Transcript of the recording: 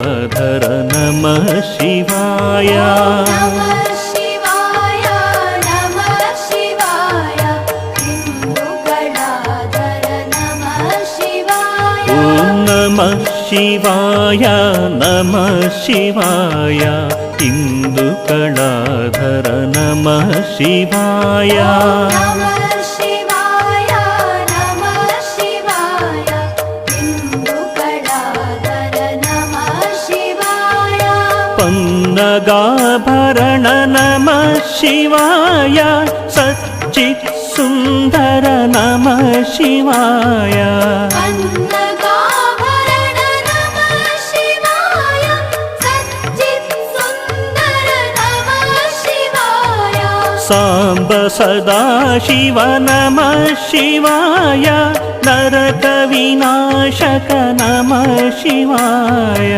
धर नमः शिवाय नमः शिवाय नमः शिवाय हिन्दुगणाधर नमः शिवाय ॐ नमः शिवाय नमः शिवाय हिन्दुगणाधर नमः शिवाय नमः शिवाय नमः शिवाय हिन्दुगणाधर नमः शिवाय पन्नगाभरण नमः शिवाय सच्चित् सुन्दर नमः शिवाय पन्नगाभरण नमः शिवाय सच्चित् सुन्दर नमः शिवाय साम्ब सदाशिव नमः शिवाय नरकविनाशक नमः शिवाय।